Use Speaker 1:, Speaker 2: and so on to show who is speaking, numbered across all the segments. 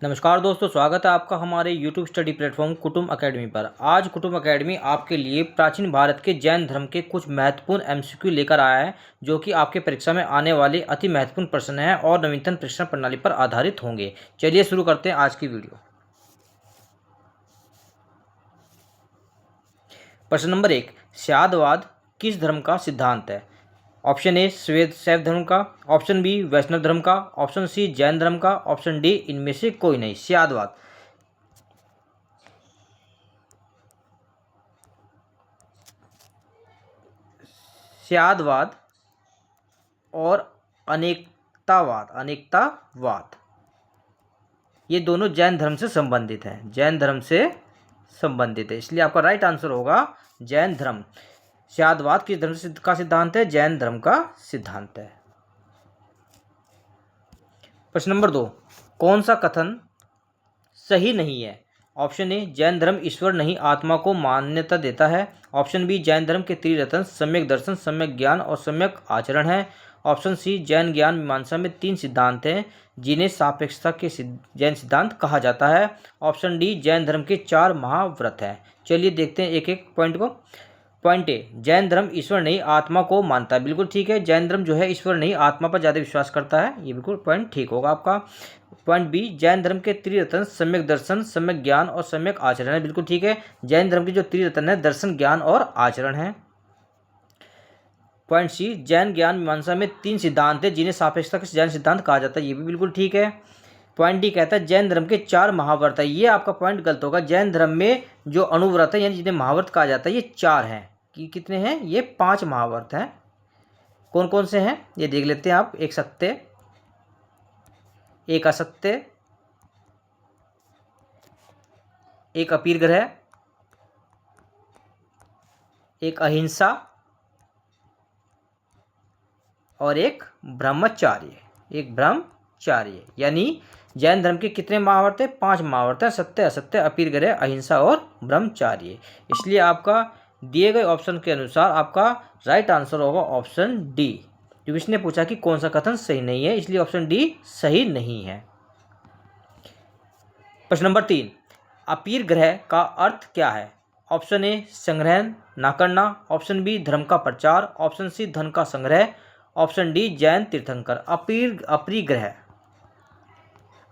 Speaker 1: नमस्कार दोस्तों, स्वागत है आपका हमारे YouTube स्टडी प्लेटफॉर्म कुटुंब अकेडमी पर। आज कुटुंब अकेडमी आपके लिए प्राचीन भारत के जैन धर्म के कुछ महत्वपूर्ण MCQ लेकर आया है, जो कि आपके परीक्षा में आने वाले अति महत्वपूर्ण प्रश्न हैं और नवीनतम प्रश्न प्रणाली पर आधारित होंगे। चलिए शुरू करते हैं आज की वीडियो। प्रश्न नंबर 1, स्यादवाद किस धर्म का सिद्धांत है? ऑप्शन ए श्वेत शैव धर्म का, ऑप्शन बी वैष्णव धर्म का, ऑप्शन सी जैन धर्म का, ऑप्शन डी इनमें से कोई नहीं। स्यादवाद स्यादवाद और अनेकतावाद ये दोनों जैन धर्म से संबंधित हैं। जैन धर्म से संबंधित है, इसलिए आपका राइट आंसर होगा जैन धर्म। स्यादवाद किस धर्म का सिद्धांत है? जैन धर्म का सिद्धांत है। प्रश्न नंबर 2, कौन सा कथन सही नहीं है? ऑप्शन ए जैन धर्म ईश्वर नहीं आत्मा को मान्यता देता है, ऑप्शन बी जैन धर्म के त्रिरत्न सम्यक दर्शन, सम्यक ज्ञान और सम्यक आचरण है, ऑप्शन सी जैन ज्ञान मीमांसा में 3 सिद्धांत हैं जिन्हें सापेक्षता के जैन सिद्धांत कहा जाता है, ऑप्शन डी जैन धर्म के 4 महाव्रत हैं। चलिए देखते हैं एक एक पॉइंट को। पॉइंट ए, जैन धर्म ईश्वर नहीं आत्मा को मानता है। बिल्कुल ठीक है, जैन धर्म जो है ईश्वर नहीं आत्मा पर ज़्यादा विश्वास करता है, ये बिल्कुल पॉइंट ठीक होगा आपका। पॉइंट बी, जैन धर्म के त्रिरत्न सम्यक दर्शन, सम्यक ज्ञान और सम्यक आचरण है। बिल्कुल ठीक है, जैन धर्म के जो त्रिरत्न है दर्शन, ज्ञान और आचरण है। पॉइंट सी, जैन ज्ञान मीमांसा में 3 सिद्धांत है जिन्हें सापेक्षता के जैन सिद्धांत कहा जाता है, ये भी बिल्कुल ठीक है। पॉइंट डी कहता है जैन धर्म के 4 महाव्रत है, ये आपका पॉइंट गलत होगा। जैन धर्म में जो अनुव्रत है यानी जिन्हें महाव्रत कहा जाता है ये 4 हैं। कितने हैं? ये 5 महाव्रत हैं। कौन कौन से हैं ये देख लेते हैं आप। एक सत्य, एक असत्य, एक अपीरग्रह, एक अहिंसा और एक ब्रह्मचार्य। यानी जैन धर्म के कितने महाव्रत है? 5 महाव्रत है, सत्य, असत्य, अपीरग्रह, अहिंसा और ब्रह्मचार्य। इसलिए आपका दिए गए ऑप्शन के अनुसार आपका राइट आंसर होगा ऑप्शन डी। क्योंकि इसने पूछा कि कौन सा कथन सही नहीं है, इसलिए ऑप्शन डी सही नहीं है। प्रश्न नंबर 3, अपीरग्रह का अर्थ क्या है? ऑप्शन ए संग्रहण ना करना, ऑप्शन बी धर्म का प्रचार, ऑप्शन सी धन का संग्रह, ऑप्शन डी जैन तीर्थंकर।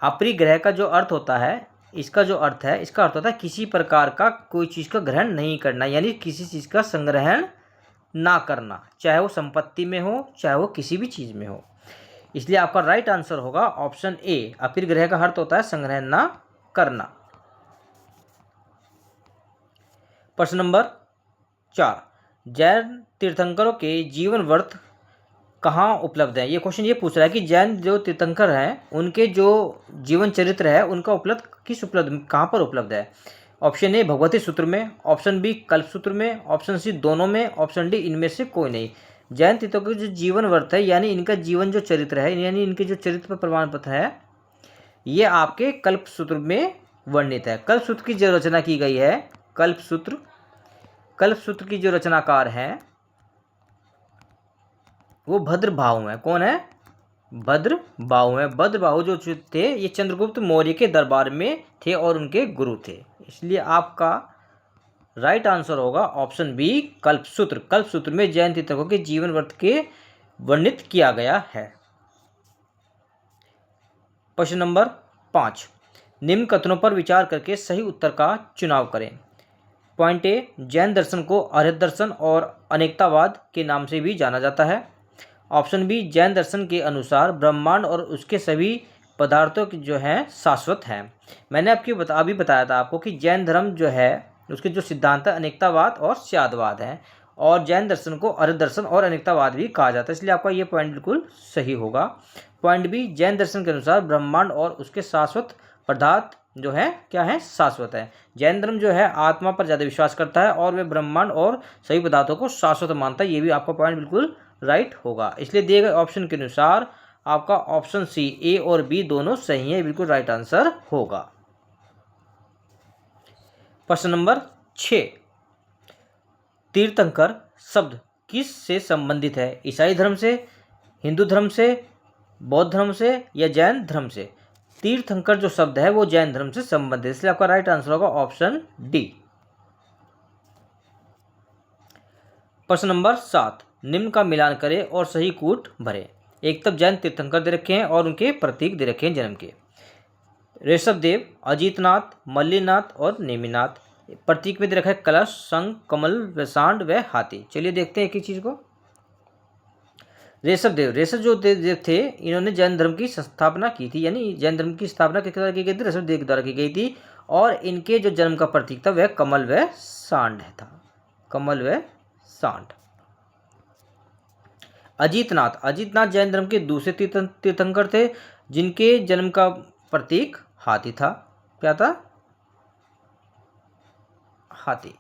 Speaker 1: अपरिग्रह का जो अर्थ होता है, इसका अर्थ होता है किसी प्रकार का कोई चीज़ का ग्रहण नहीं करना, यानी किसी चीज़ का संग्रहण ना करना, चाहे वो संपत्ति में हो चाहे वो किसी भी चीज़ में हो। इसलिए आपका राइट आंसर होगा ऑप्शन ए। अपरिग्रह का अर्थ होता है संग्रहण ना करना। प्रश्न नंबर 4, जैन तीर्थंकरों के जीवन व्रत कहाँ उपलब्ध है? ये क्वेश्चन ये पूछ रहा है कि जैन जो तीर्थंकर हैं उनके जो जीवन चरित्र है उनका कहाँ पर उपलब्ध है? ऑप्शन ए भगवती सूत्र में, ऑप्शन बी कल्प सूत्र में, ऑप्शन सी दोनों में, ऑप्शन डी इनमें से कोई नहीं। जैन तीर्थंकर के जो जीवन व्रत है यानी इनका जीवन जो चरित्र है, यानी इनके जो चरित्र पर प्रमाण पत्र है, ये आपके कल्प सूत्र में वर्णित है। कल्प सूत्र की जो रचना की गई है, कल्प सूत्र की जो रचनाकार हैं वो भद्रबाहु हैं। कौन है? भद्रबाहु हैं। भद्रबाहु जो थे ये चंद्रगुप्त मौर्य के दरबार में थे और उनके गुरु थे। इसलिए आपका राइट आंसर होगा ऑप्शन बी कल्पसूत्र। कल्पसूत्र में जैन तीर्थंकरों के जीवन व्रत के वर्णित किया गया है। प्रश्न नंबर 5, निम्न कथनों पर विचार करके सही उत्तर का चुनाव करें। पॉइंट ए, जैन दर्शन को अर्हत दर्शन और अनेकतावाद के नाम से भी जाना जाता है। ऑप्शन बी, जैन दर्शन के अनुसार ब्रह्मांड और उसके सभी पदार्थों जो हैं शाश्वत हैं। मैंने अभी बताया था आपको कि जैन धर्म जो है उसके जो सिद्धांत है अनेकतावाद और स्यादवाद हैं, और जैन दर्शन को अर्हत दर्शन और अनेकतावाद भी कहा जाता है, इसलिए आपका ये पॉइंट बिल्कुल सही होगा। पॉइंट बी, जैन दर्शन के अनुसार ब्रह्मांड और उसके शाश्वत पदार्थ जो है क्या है? शाश्वत है। जैन धर्म जो है आत्मा पर ज़्यादा विश्वास करता है और वे ब्रह्मांड और सभी पदार्थों को शाश्वत मानता है, ये भी आपका पॉइंट बिल्कुल राइट होगा। इसलिए दिए गए ऑप्शन के अनुसार आपका ऑप्शन सी ए और बी दोनों सही है, बिल्कुल राइट आंसर होगा। प्रश्न नंबर 6, तीर्थंकर शब्द किस से संबंधित है? ईसाई धर्म से, हिंदू धर्म से, बौद्ध धर्म से या जैन धर्म से? तीर्थंकर जो शब्द है वो जैन धर्म से संबंधित है, इसलिए आपका राइट आंसर होगा ऑप्शन डी। प्रश्न नंबर 7, निम्न का मिलान करें और सही कूट भरें। एक तब जैन तीर्थंकर दे रखे हैं और उनके प्रतीक दे रखे हैं जन्म के, ऋषभदेव, अजीतनाथ, मल्लीनाथ और नेमिनाथ। प्रतीक में दे रखा है कलश, शंख, कमल व सांड व हाथी। चलिए देखते हैं एक एक चीज को। ऋषभदेव, ऋषभ जो देव थे इन्होंने जैन धर्म की स्थापना की थी, यानी जैन धर्म की स्थापना किस द्वारा की गई थी, ऋषभदेव के द्वारा की गई थी। और इनके जो जन्म का प्रतीक था वह कमल व सांड था, कमल व सांड। अजीतनाथ, अजीतनाथ जैन धर्म के दूसरे तीर्थंकर थे जिनके जन्म का प्रतीक हाथी था। क्या था? हाथी।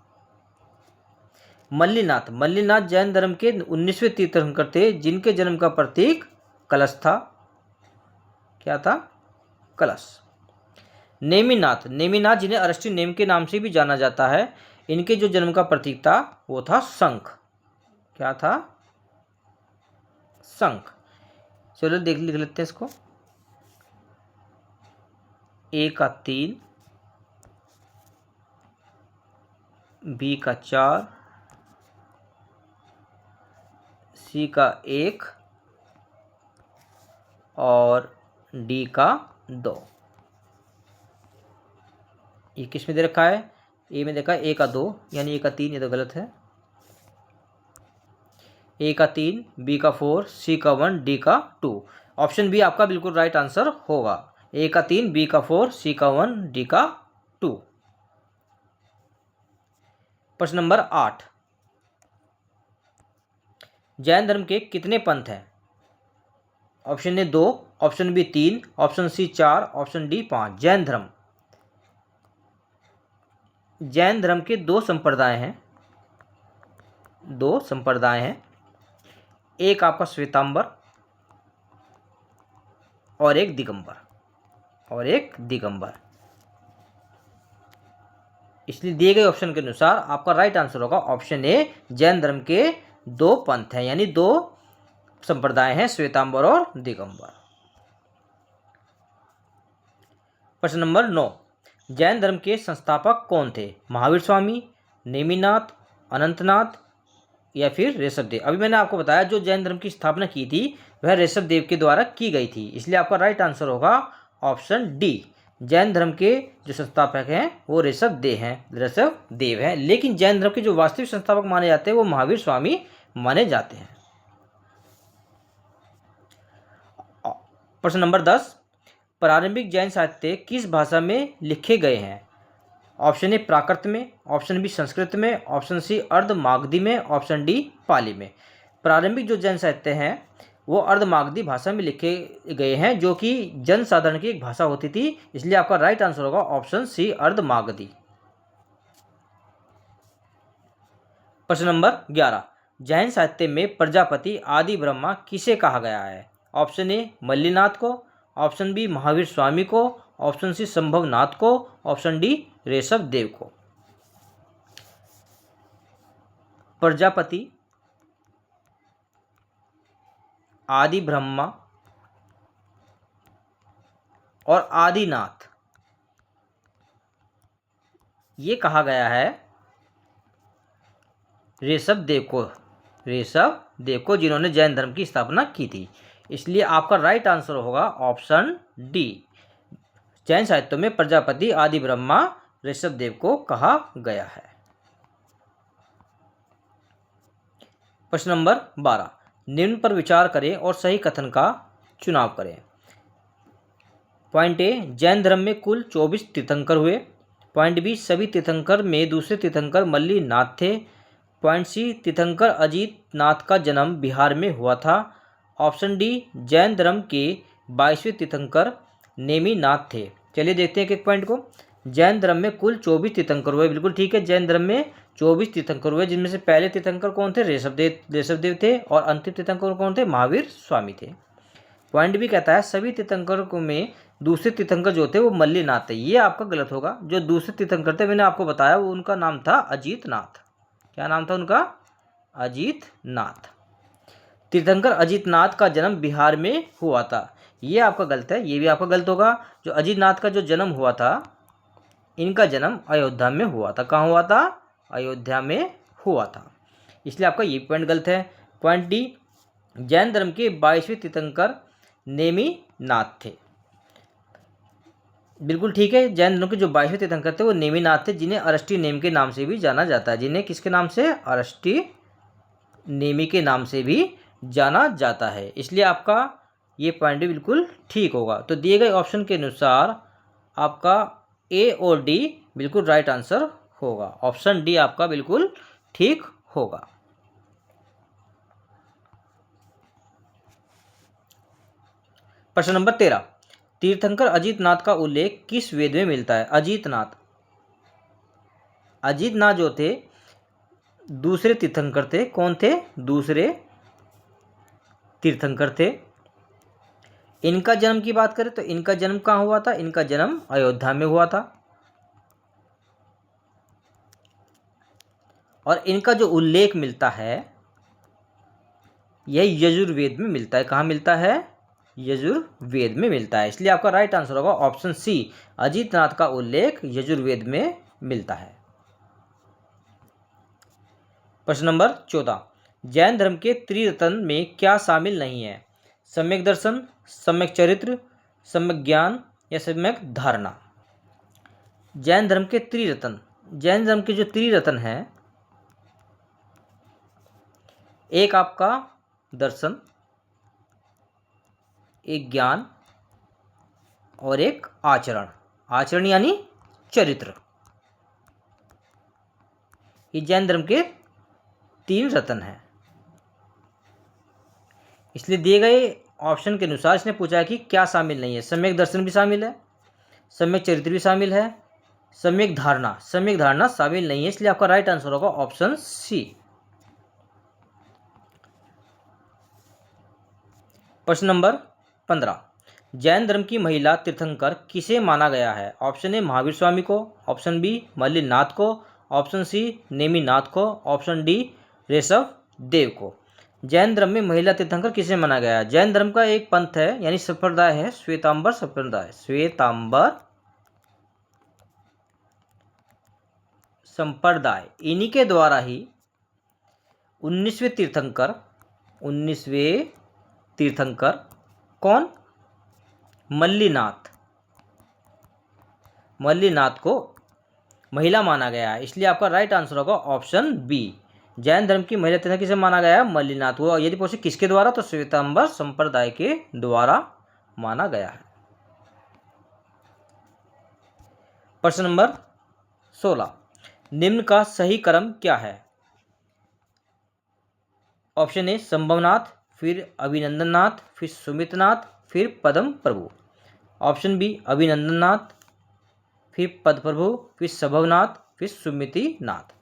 Speaker 1: मल्लीनाथ, मल्लीनाथ जैन धर्म के 19वें तीर्थंकर थे जिनके जन्म का प्रतीक कलश था। क्या था? कलश। नेमिनाथ, नेमिनाथ जिन्हें अरष्टी नेम के नाम से भी जाना जाता है, इनके जो जन्म का प्रतीक था वो था शंख। क्या था? शंख। चलो लिख लेते हैं इसको। ए का 3, बी का 4, सी का 1 और डी का 2। ये किस में दे रखा है? ए में देखा ए का 2, यानी ए का 3, ये तो गलत है। ए का 3, बी का 4, सी का 1, डी का 2। ऑप्शन बी आपका बिल्कुल राइट आंसर होगा। ए का 3, बी का 4, सी का 1, डी का 2। प्रश्न नंबर 8, जैन धर्म के कितने पंथ हैं? Option A 2, option B 3, option C 4, option D 5। Jain धर्म के 2 संप्रदाय हैं, 2 संप्रदाय हैं। एक आपका श्वेतांबर और एक दिगंबर, इसलिए दिए गए ऑप्शन के अनुसार आपका राइट आंसर होगा ऑप्शन ए। जैन धर्म के 2 पंथ हैं, यानी 2 संप्रदाय हैं, श्वेतांबर और दिगंबर। प्रश्न नंबर 9, जैन धर्म के संस्थापक कौन थे? महावीर स्वामी, नेमिनाथ, अनंतनाथ या फिर ऋषभदेव। अभी मैंने आपको बताया जो जैन धर्म की स्थापना की थी वह ऋषभदेव के द्वारा की गई थी, इसलिए आपका राइट आंसर होगा ऑप्शन डी। जैन धर्म के जो संस्थापक हैं वो ऋषभदेव हैं, लेकिन जैन धर्म के जो वास्तविक संस्थापक माने जाते हैं वो महावीर स्वामी माने जाते हैं। प्रश्न नंबर 10, प्रारंभिक जैन साहित्य किस भाषा में लिखे गए हैं? ऑप्शन ए प्राकृत में, ऑप्शन बी संस्कृत में, ऑप्शन सी अर्धमागधी में, ऑप्शन डी पाली में। प्रारंभिक जो जैन साहित्य हैं वो अर्धमागधी भाषा में लिखे गए हैं, जो कि जन साधारण की एक भाषा होती थी, इसलिए आपका राइट आंसर होगा ऑप्शन सी अर्धमागधी। प्रश्न नंबर 11, जैन साहित्य में प्रजापति आदि ब्रह्मा किसे कहा गया है? ऑप्शन ए मल्लीनाथ को, ऑप्शन बी महावीर स्वामी को, ऑप्शन सी संभवनाथ को, ऑप्शन डी ऋषभदेव को। प्रजापति, आदि ब्रह्मा और आदिनाथ ये कहा गया है ऋषभदेव को, जिन्होंने जैन धर्म की स्थापना की थी, इसलिए आपका राइट आंसर होगा ऑप्शन डी। जैन साहित्य में प्रजापति, आदि ब्रह्मा, ऋषभदेव को कहा गया है। प्रश्न नंबर 12, निम्न पर विचार करें और सही कथन का चुनाव करें। पॉइंट ए, जैन धर्म में कुल 24 तीर्थंकर हुए। पॉइंट बी, सभी तीर्थंकर में दूसरे तीर्थंकर मल्लीनाथ थे। पॉइंट सी, तीर्थंकर अजीतनाथ का जन्म बिहार में हुआ था। ऑप्शन डी, जैन धर्म के 22वें तीर्थंकर नेमिनाथ थे। चलिए देखते हैं एक एक पॉइंट को। जैन धर्म में कुल 24 तीर्थंकर हुए, बिल्कुल ठीक है, जैन धर्म में 24 तीर्थंकर हुए, जिनमें से पहले तीर्थंकर कौन थे? ऋषभदेव थे, और अंतिम तीर्थंकर कौन थे? महावीर स्वामी थे। पॉइंट भी कहता है सभी तीर्थंकरों में दूसरे तीर्थंकर जो थे वो मल्लीनाथ थे। ये आपका गलत होगा। जो दूसरे तीर्थंकर थे मैंने आपको बताया वो उनका नाम था अजीतनाथ। क्या नाम था उनका? अजीतनाथ। तीर्थंकर अजीतनाथ का जन्म बिहार में हुआ था। ये आपका गलत है, ये भी आपका गलत होगा। जो अजीतनाथ का जो जन्म हुआ था, इनका जन्म अयोध्या में हुआ था। कहाँ हुआ था? अयोध्या में हुआ था, इसलिए आपका ये पॉइंट गलत है। पॉइंट डी, जैन धर्म के 22वें तीर्थंकर नेमिनाथ थे। बिल्कुल ठीक है, जैन धर्म के जो 22वें तीर्थंकर थे वो नेमिनाथ थे, जिन्हें अरष्टी नेम के नाम से भी जाना जाता है। जिन्हें किसके नाम से? अरष्टी नेमी के नाम से भी जाना जाता है, इसलिए आपका ये पॉइंट भी बिल्कुल ठीक होगा। तो दिए गए ऑप्शन के अनुसार आपका ए और डी बिल्कुल राइट आंसर होगा। ऑप्शन डी आपका बिल्कुल ठीक होगा। प्रश्न नंबर 13, तीर्थंकर अजीतनाथ का उल्लेख किस वेद में मिलता है? अजीतनाथ जो थे दूसरे तीर्थंकर थे। कौन थे? दूसरे तीर्थंकर थे। इनका जन्म की बात करें तो इनका जन्म कहाँ हुआ था? इनका जन्म अयोध्या में हुआ था। और इनका जो उल्लेख मिलता है यह यजुर्वेद में मिलता है। कहाँ मिलता है? यजुर्वेद में मिलता है, इसलिए आपका राइट आंसर होगा ऑप्शन सी, अजीतनाथ का उल्लेख यजुर्वेद में मिलता है। प्रश्न नंबर 14, जैन धर्म के त्रिरत्न में क्या शामिल नहीं है? सम्यक दर्शन, सम्यक चरित्र, सम्यक ज्ञान या सम्यक धारणा। जैन धर्म के त्रिरत्न, जैन धर्म के जो त्रिरत्न हैं, एक आपका दर्शन, एक ज्ञान और एक आचरण। आचरण यानी चरित्र। ये जैन धर्म के 3 रत्न हैं। इसलिए दिए गए ऑप्शन के अनुसार इसने पूछा है कि क्या शामिल नहीं है। सम्यक दर्शन भी शामिल है, सम्यक चरित्र भी शामिल है, सम्यक धारणा शामिल नहीं है, इसलिए आपका राइट आंसर होगा ऑप्शन सी। प्रश्न नंबर 15, जैन धर्म की महिला तीर्थंकर किसे माना गया है? ऑप्शन ए महावीर स्वामी को, ऑप्शन बी मल्लिनाथ को, ऑप्शन सी नेमिनाथ को, ऑप्शन डी ऋषभ देव को। जैन धर्म में महिला तीर्थंकर किसे माना गया है? जैन धर्म का एक पंथ है यानी संप्रदाय है, श्वेतांबर संप्रदाय। श्वेतांबर संप्रदाय, इन्हीं के द्वारा ही 19वें तीर्थंकर कौन? मल्लिनाथ को महिला माना गया है, इसलिए आपका राइट आंसर होगा ऑप्शन बी। जैन धर्म की महिला तीर्थंकर किसे माना गया है? मल्लिनाथ। वो यदि पूछे किसके द्वारा, तो श्वेतांबर संप्रदाय के द्वारा माना गया है। प्रश्न नंबर 16, निम्न का सही क्रम क्या है? ऑप्शन ए संभवनाथ, फिर अभिनंदननाथ, फिर सुमितनाथ, फिर पद्म प्रभु। ऑप्शन बी अभिनंदननाथ, फिर पद प्रभु, फिर संभवनाथ, फिर सुमितिनाथ।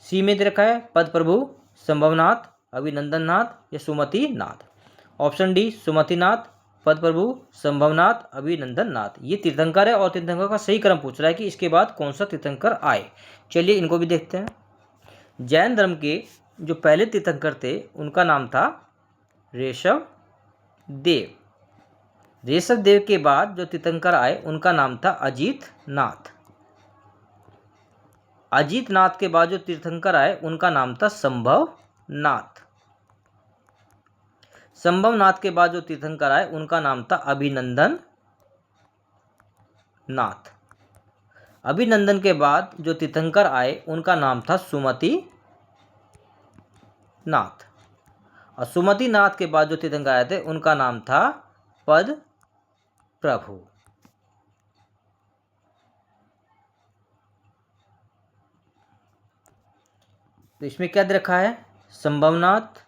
Speaker 1: सी में दे रखा है पद प्रभु, संभवनाथ, अभिनंदननाथ या सुमतिनाथ। ऑप्शन डी सुमतिनाथ, पद प्रभु, संभवनाथ, अभिनंदननाथ। ये तीर्थंकर है और तीर्थंकर का सही क्रम पूछ रहा है कि इसके बाद कौन सा तीर्थंकर आए। चलिए इनको भी देखते हैं। जैन धर्म के जो पहले तीर्थंकर थे उनका नाम था ऋषभ देव। ऋषभ देव के बाद जो तीर्थंकर आए उनका नाम था अजीतनाथ। अजीतनाथ के बाद जो तीर्थंकर आए उनका नाम था संभवनाथ। संभवनाथ के बाद जो तीर्थंकर आए उनका नाम था अभिनंदन नाथ। अभिनंदन के बाद जो तीर्थंकर आए उनका नाम था सुमति नाथ। और सुमति नाथ के बाद जो तीर्थंकर आए थे उनका नाम था पद प्रभु। तो इसमें क्या दे रखा है? संभवनाथ,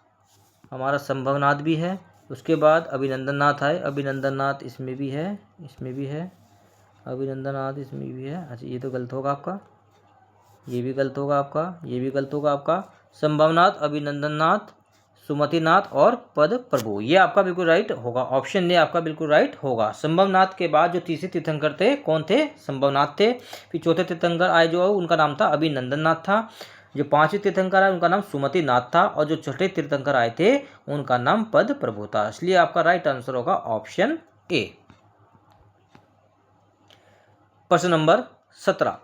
Speaker 1: हमारा संभवनाथ भी है। उसके बाद अभिनंदननाथ आए, अभिनंदननाथ इसमें भी है, इसमें भी है, अभिनंदननाथ इसमें भी है। अच्छा ये तो गलत होगा आपका, ये भी गलत होगा आपका, ये भी गलत होगा आपका। संभवनाथ, अभिनंदननाथ, सुमतिनाथ और पद प्रभु, ये आपका बिल्कुल राइट होगा। ऑप्शन ए आपका बिल्कुल राइट होगा। संभवनाथ के बाद जो तीसरे तीर्थंकर थे कौन थे? संभवनाथ थे। फिर चौथे तीर्थंकर आए जो उनका नाम था अभिनंदननाथ था। जो पांचवें तीर्थंकर आए उनका नाम सुमतिनाथ था। और जो छठे तीर्थंकर आए थे उनका नाम पद प्रभु था। इसलिए आपका राइट आंसर होगा ऑप्शन ए। प्रश्न नंबर 17,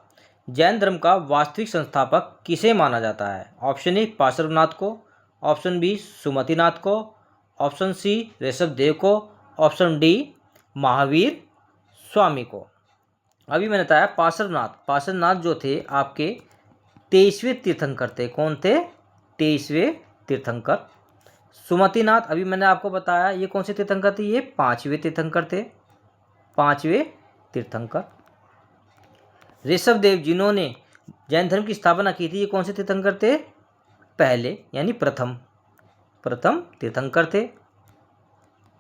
Speaker 1: जैन धर्म का वास्तविक संस्थापक किसे माना जाता है? ऑप्शन ए पार्श्वनाथ को, ऑप्शन बी सुमतिनाथ को, ऑप्शन सी ऋषभदेव को, ऑप्शन डी महावीर स्वामी को। अभी मैंने बताया पार्श्वनाथ जो थे आपके 23वें तीर्थंकर थे। कौन थे? 23वें तीर्थंकर। सुमतिनाथ अभी मैंने आपको बताया ये कौन से तीर्थंकर थे? ये 5वें तीर्थंकर थे, 5वें तीर्थंकर। ऋषभदेव जिन्होंने जैन धर्म की स्थापना की थी, ये कौन से तीर्थंकर थे? पहले यानी प्रथम तीर्थंकर थे।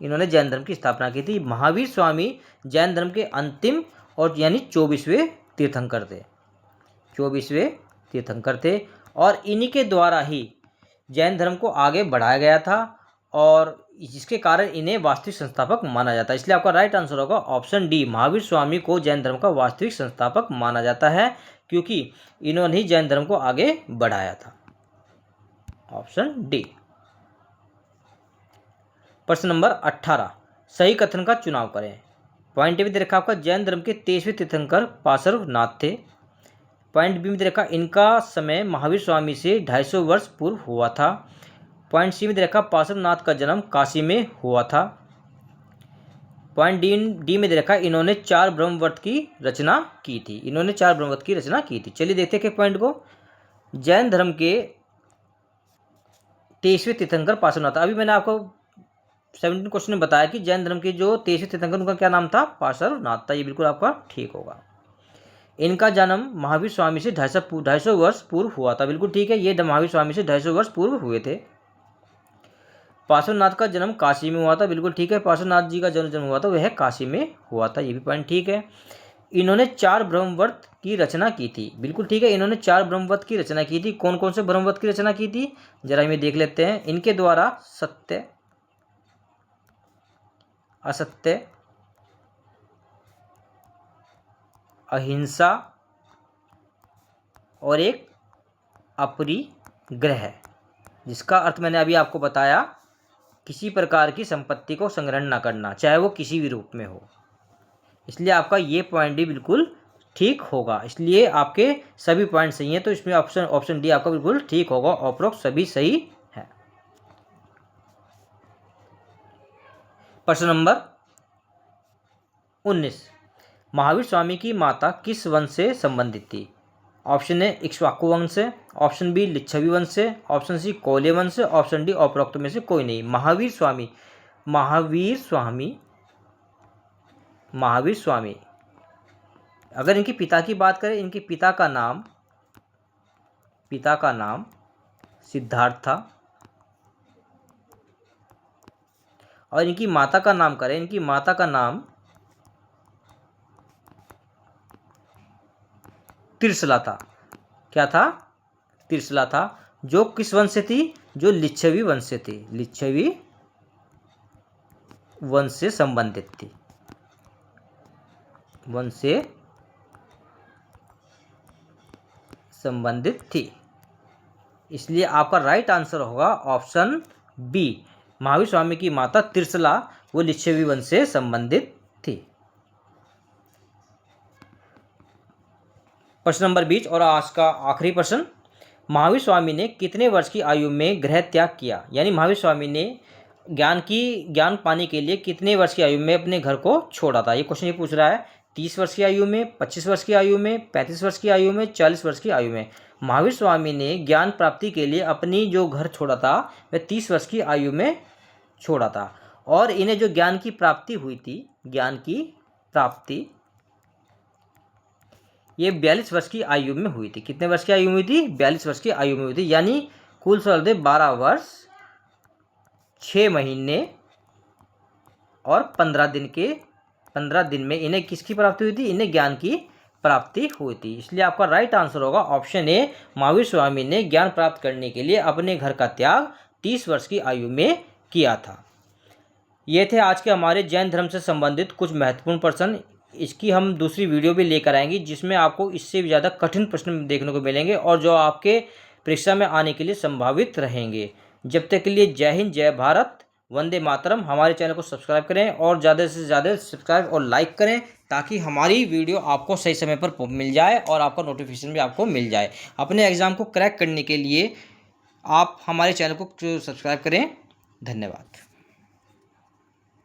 Speaker 1: इन्होंने जैन धर्म की स्थापना की थी। महावीर स्वामी जैन धर्म के अंतिम और यानी 24वें तीर्थंकर थे, 24वें तीर्थंकर थे। और इन्हीं के द्वारा ही जैन धर्म को आगे बढ़ाया गया था और जिसके कारण इन्हें वास्तविक संस्थापक माना जाता है। इसलिए आपका राइट आंसर होगा ऑप्शन डी, महावीर स्वामी को जैन धर्म का वास्तविक संस्थापक माना जाता है, क्योंकि इन्होंने ही जैन धर्म को आगे बढ़ाया था। Option D. प्रश्न नंबर 18, सही कथन का चुनाव करें। पॉइंट ए में दे रखा आपका जैन धर्म के 23वें तीर्थंकर पार्श्वनाथ थे। पॉइंट बी में दे रखा इनका समय महावीर स्वामी से 250 वर्ष पूर्व हुआ था। पॉइंट सी में दे रखा पार्श्वनाथ का जन्म काशी में हुआ था। पॉइंट डी में दे रखा इन्होंने 4 ब्रह्मवृत की रचना की थी, इन्होंने 4 ब्रह्मवृत की रचना की थी। चलिए देखते हैं कि पॉइंट को। जैन धर्म के 23वें तीर्थंकर पार्श्वनाथ। अभी मैंने आपको 17 क्वेश्चन में बताया कि जैन धर्म के जो 23वें तीर्थंकर उनका क्या नाम था? पार्श्वनाथ था। ये बिल्कुल आपका ठीक होगा। इनका जन्म महावीर स्वामी से 250 वर्ष पूर्व हुआ था। बिल्कुल ठीक है, ये महावीर स्वामी से 250 वर्ष पूर्व हुए थे। पार्श्वनाथ का जन्म काशी में हुआ था। बिल्कुल ठीक है, पार्श्वनाथ जी का जन्म हुआ था वह काशी में हुआ था। ये भी पॉइंट ठीक है। इन्होंने 4 ब्रह्मवृत की रचना की थी। बिल्कुल ठीक है, इन्होंने 4 ब्रह्मवृत की रचना की थी। कौन कौन से ब्रह्मवृत की रचना की थी जरा हमें देख लेते हैं। इनके द्वारा सत्य, असत्य, अहिंसा और एक अपरिग्रह, जिसका अर्थ मैंने अभी आपको बताया, किसी प्रकार की संपत्ति को संग्रहण न करना, चाहे वो किसी भी रूप में हो। इसलिए आपका ये पॉइंट भी बिल्कुल ठीक होगा। इसलिए आपके सभी पॉइंट सही हैं, तो इसमें ऑप्शन डी आपका बिल्कुल ठीक होगा। उपरोक्त सभी सही है। प्रश्न नंबर 19, महावीर स्वामी की माता किस वंश से संबंधित थी? ऑप्शन ए इक्ष्वाकु वंश से, ऑप्शन बी लिच्छवी वंश से, ऑप्शन सी कोल्य वंश से, ऑप्शन डी उपरोक्त में से कोई नहीं। महावीर स्वामी अगर इनके पिता की बात करें, इनके पिता का नाम सिद्धार्थ था। और इनकी माता का नाम करें, इनकी माता का नाम त्रिशला था। क्या था? त्रिशला था। जो किस वंश से थी? जो लिच्छवी वंश से थी, लिच्छवी वंश से संबंधित थी, वंश से संबंधित थी। इसलिए आपका राइट आंसर होगा ऑप्शन बी, महावीर स्वामी की माता त्रिशला वो लिच्छवी वंश से संबंधित थी। प्रश्न नंबर 20 और आज का आखिरी प्रश्न, महावीर स्वामी ने कितने वर्ष की आयु में गृह त्याग किया? यानी महावीर स्वामी ने ज्ञान पाने के लिए कितने वर्ष की आयु में अपने घर को छोड़ा था? ये क्वेश्चन ये पूछ रहा है। 30 वर्ष की आयु में, 25 वर्ष की आयु में, 35 वर्ष की आयु में, 40 वर्ष की आयु में। महावीर स्वामी ने ज्ञान प्राप्ति के लिए अपनी जो घर छोड़ा था वह 30 वर्ष की आयु में छोड़ा था। और इन्हें जो ज्ञान की प्राप्ति हुई थी, ज्ञान की प्राप्ति ये 42 वर्ष की आयु में हुई थी। कितने वर्ष की आयु में हुई थी? 42 वर्ष की आयु में हुई थी। यानी कुल साल 12 वर्ष 6 महीने और 15 दिन में इन्हें किसकी प्राप्ति हुई थी? इन्हें ज्ञान की प्राप्ति हुई थी। इसलिए आपका राइट आंसर होगा ऑप्शन ए, महावीर स्वामी ने ज्ञान प्राप्त करने के लिए अपने घर का त्याग 30 वर्ष की आयु में किया था। ये थे आज के हमारे जैन धर्म से संबंधित कुछ महत्वपूर्ण प्रश्न। इसकी हम दूसरी वीडियो भी लेकर आएंगे जिसमें आपको इससे भी ज़्यादा कठिन प्रश्न देखने को मिलेंगे और जो आपके परीक्षा में आने के लिए संभावित रहेंगे। जब तक के लिए जय हिंद, जय भारत, वंदे मातरम। हमारे चैनल को सब्सक्राइब करें और ज़्यादा से ज़्यादा सब्सक्राइब और लाइक करें ताकि हमारी वीडियो आपको सही समय पर मिल जाए और आपका नोटिफिकेशन भी आपको मिल जाए। अपने एग्ज़ाम को क्रैक करने के लिए आप हमारे चैनल को सब्सक्राइब करें। धन्यवाद।